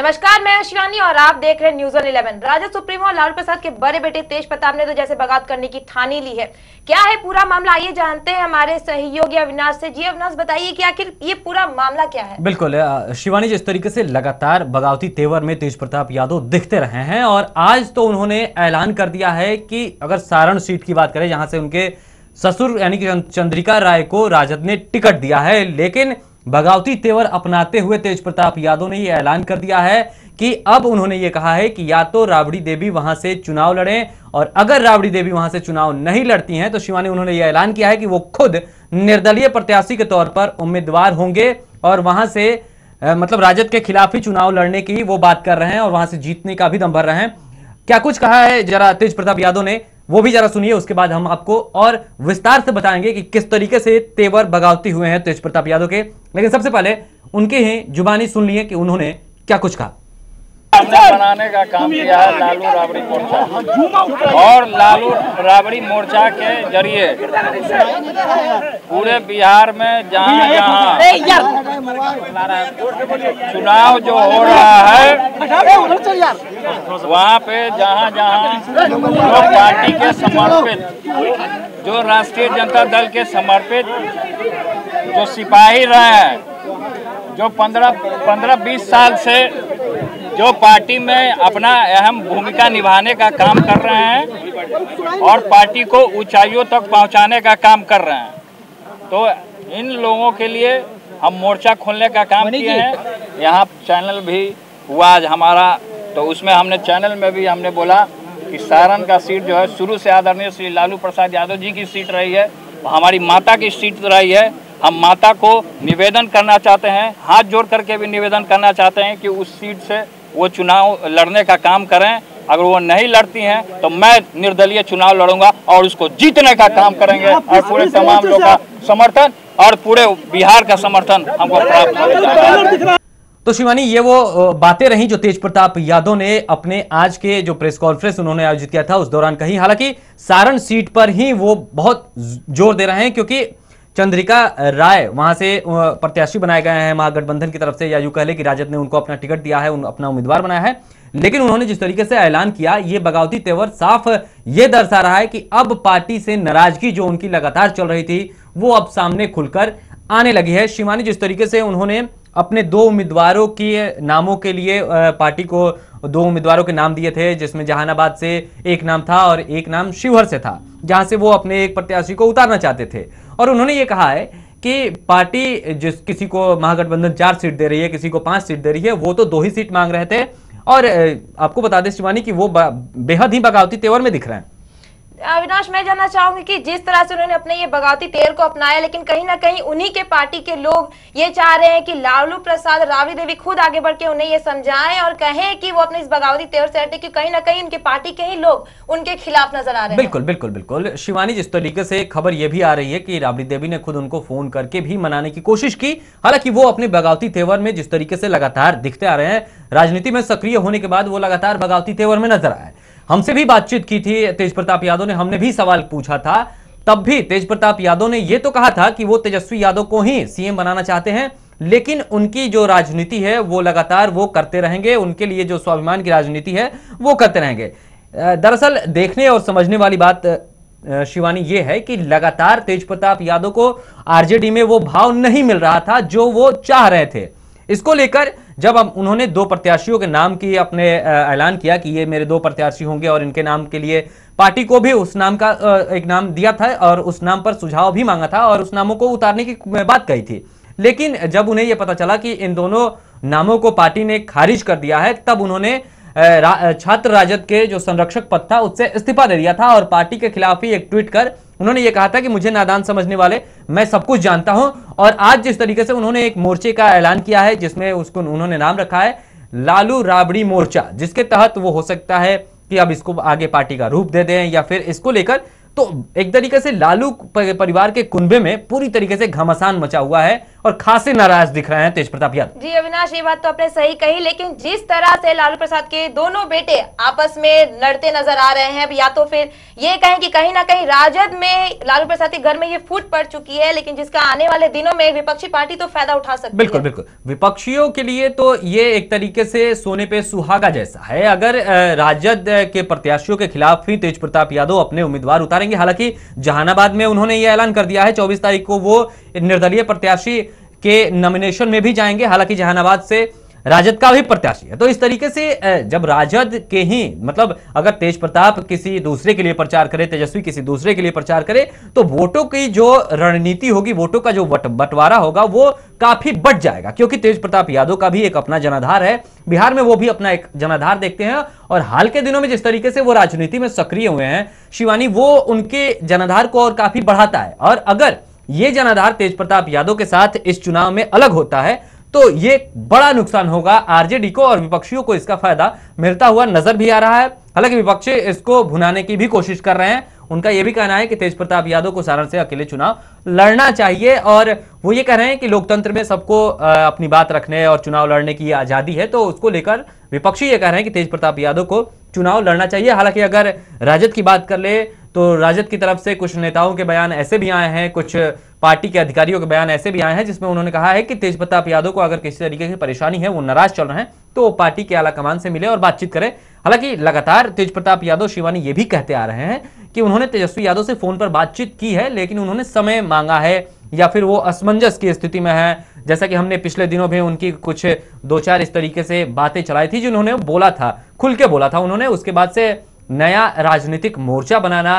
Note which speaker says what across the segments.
Speaker 1: नमस्कार, मैं शिवानी और आप देख रहे हैं news on 11। Rajad supremo Lalu Prasad के बड़े बेटे तेज प्रताप ने तो जैसे बगावत करने की ठानी ली है। क्या है पूरा मामला, आइए जानते हैं हमारे सहयोगी अविनाश से। जी अविनाश, बताइए कि आखिर ये पूरा मामला क्या है।
Speaker 2: बिल्कुल शिवानी, जिस तरीके से लगातार बगावती तेवर में तेज प्रताप यादव दिखते रहे हैं और आज तो उन्होंने ऐलान कर दिया है कि अगर सारण सीट की बात करें जहां से उनके ससुर यानी कि चंद्रिका राय को राजद ने टिकट दिया है, लेकिन बगावती तेवर अपनाते हुए तेज प्रताप यादव ने यह ऐलान कर दिया है कि अब उन्होंने ये कहा है कि या तो राबड़ी देवी वहां से चुनाव लड़ें, और अगर राबड़ी देवी वहां से चुनाव नहीं लड़ती हैं तो शिवानी उन्होंने ये ऐलान किया है कि वो खुद निर्दलीय प्रत्याशी के तौर पर उम्मीदवार होंगे और वहां से मतलब राजद के खिलाफ ही चुनाव लड़ने की वो बात कर रहे हैं और वहां से जीतने का भी दम भर रहे हैं। क्या कुछ कहा है जरा तेज प्रताप यादव ने, वो भी जरा सुनिए, उसके बाद हम आपको और विस्तार से बताएंगे कि किस तरीके से तेवर बगावती हुए हैं तेज प्रताप यादव के। लेकिन सबसे पहले उनके ही जुबानी सुन लिए कि उन्होंने क्या कुछ कहा।
Speaker 3: हमने बनाने का काम किया है लालू राबड़ी मोर्चा, और लालू राबड़ी मोर्चा के जरिए पूरे बिहार में जहाँ चुनाव जो हो रहा है वहाँ पे जहाँ जो पार्टी के समर्पित, जो राष्ट्रीय जनता दल के समर्पित जो सिपाही रहे हैं, जो 15-20 साल से जो पार्टी में अपना अहम भूमिका निभाने का काम कर रहे हैं और पार्टी को ऊंचाइयों तक पहुंचाने का काम कर रहे हैं, तो इन लोगों के लिए हम मोर्चा खोलने का काम किए हैं। यहाँ चैनल भी हुआ आज हमारा, तो उसमें हमने चैनल में भी हमने बोला कि सारण का सीट जो है शुरू से आदरणीय श्री लालू प्रसाद यादव जी की सीट रही है, हमारी माता की सीट रही है। हम माता को निवेदन करना चाहते हैं, हाथ जोड़ करके भी निवेदन करना चाहते हैं कि उस सीट से वो चुनाव लड़ने का काम करें। अगर वो नहीं लड़ती हैं तो मैं निर्दलीय चुनाव लड़ूंगा और उसको जीतने का काम करेंगे, और पूरे तमाम लोगों का समर्थन और पूरे बिहार का समर्थन हमको प्राप्त होगा।
Speaker 2: तो शिवानी, ये वो बातें रहीं जो तेज प्रताप यादव ने अपने आज के जो प्रेस कॉन्फ्रेंस उन्होंने आयोजित किया था उस दौरान कही। हालांकि सारण सीट पर ही वो बहुत जोर दे रहे हैं क्योंकि चंद्रिका राय वहां से प्रत्याशी बनाए गए हैं महागठबंधन की तरफ से, या यूं कह ले कि राजद ने उनको अपना टिकट दिया है, अपना उम्मीदवार बनाया है। लेकिन उन्होंने जिस तरीके से ऐलान किया, ये बगावती तेवर साफ ये दर्शा रहा है कि अब पार्टी से नाराजगी जो उनकी लगातार चल रही थी वो अब सामने खुलकर आने लगी है। शिवानी, जिस तरीके से उन्होंने अपने 2 उम्मीदवारों के नामों के लिए पार्टी को 2 उम्मीदवारों के नाम दिए थे, जिसमें जहानाबाद से एक नाम था और एक नाम शिवहर से था, जहां से वो अपने एक प्रत्याशी को उतारना चाहते थे। और उन्होंने ये कहा है कि पार्टी जिस किसी को महागठबंधन 4 सीट दे रही है, किसी को 5 सीट दे रही है, वो तो 2 ही सीट मांग रहे थे। और आपको बता दें शिवानी कि वो बेहद ही बगावती तेवर में दिख रहे हैं।
Speaker 1: अविनाश, मैं जानना चाहूंगी कि जिस तरह से उन्होंने अपने ये बगावती तेवर को अपनाया, लेकिन कहीं ना कहीं उन्हीं के पार्टी के लोग ये चाह रहे हैं कि लालू प्रसाद, राबड़ी देवी खुद आगे बढ़ के उन्हें ये समझाएं और कहें कि वो अपने इस बगावती तेवर से हटे, क्योंकि कहीं ना कहीं उनके पार्टी के ही लोग उनके खिलाफ नजर आ रहे हैं।
Speaker 2: बिल्कुल बिल्कुल बिल्कुल शिवानी, जिस तरीके से खबर यह भी आ रही है कि राबड़ी देवी ने खुद उनको फोन करके भी मनाने की कोशिश की। हालांकि वो अपने बगावती तेवर में जिस तरीके से लगातार दिखते आ रहे हैं, राजनीति में सक्रिय होने के बाद वो लगातार बगावती तेवर में नजर आए। हमसे भी बातचीत की थी तेज प्रताप यादव ने, हमने भी सवाल पूछा था, तब भी तेज प्रताप यादव ने यह तो कहा था कि वो तेजस्वी यादव को ही सीएम बनाना चाहते हैं, लेकिन उनकी जो राजनीति है वो लगातार वो करते रहेंगे, उनके लिए जो स्वाभिमान की राजनीति है वो करते रहेंगे। दरअसल देखने और समझने वाली बात शिवानी ये है कि लगातार तेज प्रताप यादव को आरजेडी में वो भाव नहीं मिल रहा था जो वो चाह रहे थे। इसको लेकर जब उन्होंने 2 प्रत्याशियों के नाम की अपने ऐलान किया कि ये मेरे 2 प्रत्याशी होंगे और इनके नाम के लिए पार्टी को भी उस नाम का एक नाम दिया था और उस नाम पर सुझाव भी मांगा था और उस नामों को उतारने की बात कही थी। लेकिन जब उन्हें यह पता चला कि इन दोनों नामों को पार्टी ने खारिज कर दिया है, तब उन्होंने छात्र राजद के जो संरक्षक पद था उससे इस्तीफा दे दिया था और पार्टी के खिलाफ ही एक ट्वीट कर उन्होंने ये कहा था कि मुझे नादान समझने वाले, मैं सब कुछ जानता हूं। और आज जिस तरीके से उन्होंने एक मोर्चे का ऐलान किया है जिसमें उसको उन्होंने नाम रखा है लालू राबड़ी मोर्चा, जिसके तहत वो हो सकता है कि अब इसको आगे पार्टी का रूप दे दें या फिर इसको लेकर, तो एक तरीके से लालू परिवार के कुनबे में पूरी तरीके से घमासान मचा हुआ है और खासे नाराज दिख रहे हैं तेज प्रताप यादव।
Speaker 1: जी अविनाश, ये बात तो आपने सही कही, लेकिन जिस तरह से लालू प्रसाद के दोनों बेटे आपस में लड़ते नजर आ रहे हैं, या तो फिर ये कहें कि कहीं ना कहीं राजद में लालू प्रसाद के घर में ये फूट पड़ चुकी है, लेकिन जिसका आने वाले दिनों में विपक्षी पार्टी तो फायदा उठा सकती है।
Speaker 2: बिल्कुल बिल्कुल, विपक्षियों के लिए तो ये एक तरीके से सोने पे सुहागा जैसा है। अगर राजद के प्रत्याशियों के खिलाफ ही तेज प्रताप यादव अपने उम्मीदवार उतारेंगे। हालांकि जहानाबाद में उन्होंने ये ऐलान कर दिया है 24 तारीख को वो निर्दलीय प्रत्याशी के नॉमिनेशन में भी जाएंगे। हालांकि जहानाबाद से राजद का भी प्रत्याशी है। तो इस तरीके से जब राजद के ही मतलब अगर तेज प्रताप किसी दूसरे के लिए प्रचार करे, तेजस्वी किसी दूसरे के लिए प्रचार करे, तो वोटों की जो रणनीति होगी, वोटों का जो बंटवारा होगा वो काफी बढ़ जाएगा। क्योंकि तेज प्रताप यादव का भी एक अपना जनाधार है, बिहार में वो भी अपना एक जनाधार देखते हैं। और हाल के दिनों में जिस तरीके से वो राजनीति में सक्रिय हुए हैं शिवानी, वो उनके जनाधार को और काफी बढ़ाता है। और अगर ये जनाधार तेज प्रताप यादव के साथ इस चुनाव में अलग होता है तो ये बड़ा नुकसान होगा आरजेडी को, और विपक्षियों को इसका फायदा मिलता हुआ नजर भी आ रहा है। हालांकि विपक्षी इसको भुनाने की भी कोशिश कर रहे हैं। उनका यह भी कहना है कि तेज प्रताप यादव को सारण से अकेले चुनाव लड़ना चाहिए, और वो ये कह रहे हैं कि लोकतंत्र में सबको अपनी बात रखने और चुनाव लड़ने की आजादी है। तो उसको लेकर विपक्षी ये कह रहे हैं कि तेज प्रताप यादव को चुनाव लड़ना चाहिए। हालांकि अगर राजद की बात कर ले तो राजद की तरफ से कुछ नेताओं के बयान ऐसे भी आए हैं, कुछ पार्टी के अधिकारियों के बयान ऐसे भी आए हैं जिसमें उन्होंने कहा है कि तेज प्रताप यादव को अगर किसी तरीके की परेशानी है, वो नाराज चल रहे हैं, तो वो पार्टी के आला कमान से मिले और बातचीत करें। हालांकि लगातार तेज प्रताप यादव शिवानी ये भी कहते आ रहे हैं कि उन्होंने तेजस्वी यादव से फोन पर बातचीत की है, लेकिन उन्होंने समय मांगा है या फिर वो असमंजस की स्थिति में है। जैसा कि हमने पिछले दिनों भी उनकी कुछ 2-4 इस तरीके से बातें चलाई थी जिन्होंने बोला था, खुल के बोला था उन्होंने। उसके बाद से नया राजनीतिक मोर्चा बनाना,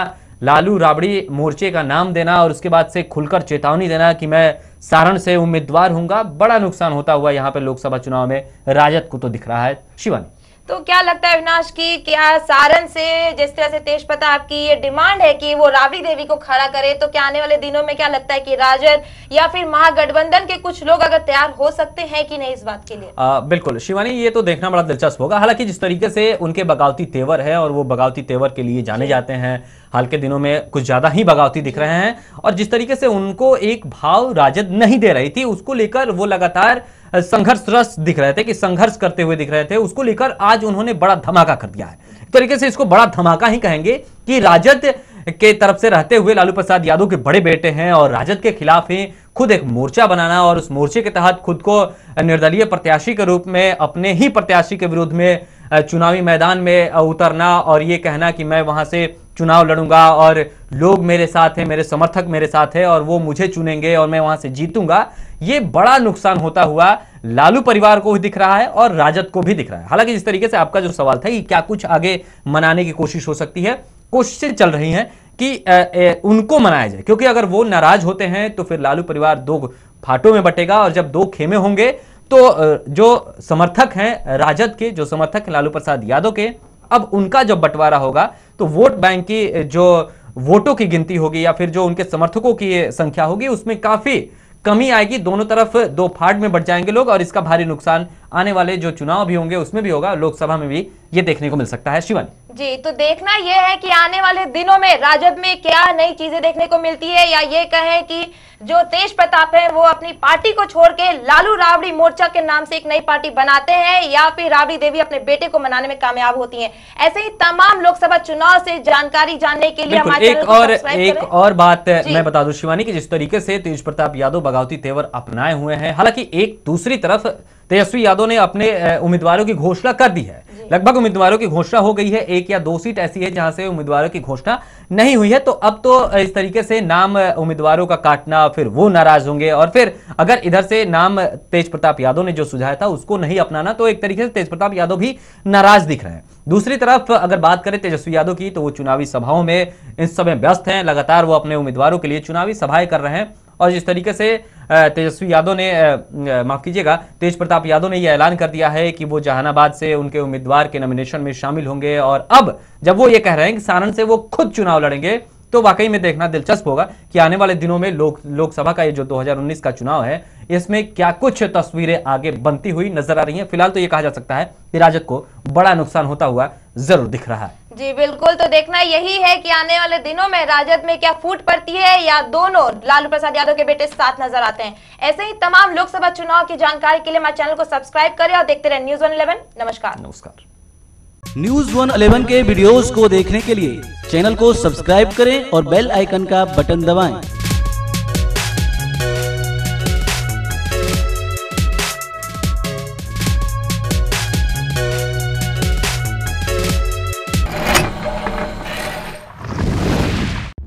Speaker 2: लालू राबड़ी मोर्चे का नाम देना और उसके बाद से खुलकर चेतावनी देना कि मैं सारण से उम्मीदवार हूंगा, बड़ा नुकसान होता हुआ यहाँ पे लोकसभा चुनाव में राजद को तो दिख रहा है शिवानी।
Speaker 1: तो क्या लगता है अविनाश की क्या सारण से जिस तरह से तेज प्रताप की ये डिमांड है कि वो राबड़ी देवी को खड़ा करे, तो क्या आने वाले दिनों में क्या लगता है कि राजद या फिर महागठबंधन के कुछ लोग अगर तैयार हो सकते हैं कि नहीं इस बात के लिए?
Speaker 2: बिल्कुल शिवानी, ये तो देखना बड़ा दिलचस्प होगा। हालांकि जिस तरीके से उनके बगावती तेवर है और वो बगावती तेवर के लिए जाने जाते हैं, हाल के दिनों में कुछ ज्यादा ही बगावती दिख रहे हैं, और जिस तरीके से उनको एक भाव राजद नहीं दे रही थी उसको लेकर वो लगातार संघर्षरत दिख रहे थे, कि संघर्ष करते हुए दिख रहे थे, उसको लेकर आज उन्होंने बड़ा धमाका कर दिया है। एक तरीके से इसको बड़ा धमाका ही कहेंगे कि राजद के तरफ से रहते हुए लालू प्रसाद यादव के बड़े बेटे हैं और राजद के खिलाफ ही खुद एक मोर्चा बनाना और उस मोर्चे के तहत खुद को निर्दलीय प्रत्याशी के रूप में अपने ही प्रत्याशी के विरुद्ध में चुनावी मैदान में उतरना और ये कहना कि मैं वहां से चुनाव लड़ूंगा और लोग मेरे साथ हैं, मेरे समर्थक मेरे साथ हैं और वो मुझे चुनेंगे और मैं वहां से जीतूंगा, ये बड़ा नुकसान होता हुआ लालू परिवार को भी दिख रहा है और राजद को भी दिख रहा है। हालांकि जिस तरीके से आपका जो सवाल था कि क्या कुछ आगे मनाने की कोशिश हो सकती है, कोशिशें चल रही हैं कि उनको मनाया जाए, क्योंकि अगर वो नाराज होते हैं तो फिर लालू परिवार दो फाटों में बटेगा और जब दो खेमे होंगे तो जो समर्थक हैं राजद के, जो समर्थक हैं लालू प्रसाद यादव के, अब उनका जब बंटवारा होगा तो वोट बैंक की जो वोटों की गिनती होगी या फिर जो उनके समर्थकों की संख्या होगी उसमें काफी कमी आएगी। दोनों तरफ दो फाड़ में बढ़ जाएंगे लोग और इसका भारी नुकसान आने वाले जो चुनाव भी होंगे उसमें भी होगा, लोकसभा में भी ये देखने को मिल सकता है शिवानी।
Speaker 1: जी, तो देखना यह है कि आने वाले दिनों में राजद में क्या नई चीजें देखने को मिलती है, या ये कहें कि जो तेज प्रताप है वो अपनी पार्टी को छोड़ के लालू राबड़ी मोर्चा के नाम से एक नई पार्टी बनाते हैं, या फिर राबड़ी देवी अपने बेटे को मनाने में कामयाब होती हैं। ऐसे ही तमाम लोकसभा चुनाव से जानकारी जानने के लिए हमारे
Speaker 2: एक और बात मैं बता दूं शिवानी की जिस तरीके से तेज प्रताप यादव बगावती तेवर अपनाए हुए हैं, हालांकि एक दूसरी तरफ तेजस्वी यादव ने अपने उम्मीदवारों की घोषणा कर दी है। लगभग उम्मीदवारों की घोषणा हो गई है, 1 या 2 सीट ऐसी है जहां से उम्मीदवारों की घोषणा नहीं हुई है। तो अब तो इस तरीके से नाम उम्मीदवारों का काटना, फिर वो नाराज होंगे और फिर अगर इधर से नाम तेज प्रताप यादव ने जो सुझाया था उसको नहीं अपनाना तो एक तरीके से तेज प्रताप यादव भी नाराज दिख रहे हैं। दूसरी तरफ अगर बात करें तेजस्वी यादव की तो वो चुनावी सभाओं में इस समय व्यस्त हैं, लगातार वो अपने उम्मीदवारों के लिए चुनावी सभाएं कर रहे हैं। और जिस तरीके से तेजस्वी यादव ने माफ कीजिएगा तेज प्रताप यादव ने यह ऐलान कर दिया है कि वो जहानाबाद से उनके उम्मीदवार के नॉमिनेशन में शामिल होंगे, और अब जब वो ये कह रहे हैं कि सारण से वो खुद चुनाव लड़ेंगे तो वाकई में देखना दिलचस्प होगा कि आने वाले दिनों में लोकसभा का ये जो 2019 का चुनाव है इसमें क्या कुछ तस्वीरें आगे बनती हुई नजर आ रही हैं। फिलहाल तो ये कहा जा सकता है कि राजद को बड़ा नुकसान होता हुआ जरूर दिख रहा है।
Speaker 1: जी बिल्कुल, तो देखना यही है कि आने वाले दिनों में राजद में क्या फूट पड़ती है या दोनों लालू प्रसाद यादव के बेटे साथ नजर आते हैं। ऐसे ही तमाम लोकसभा चुनाव की जानकारी के लिए हमारे चैनल को सब्सक्राइब करें और देखते रहे न्यूज़ 111। नमस्कार।
Speaker 4: न्यूज़ 111 के वीडियोस को देखने के लिए चैनल को सब्सक्राइब करें और बेल आइकन का बटन दबाएं।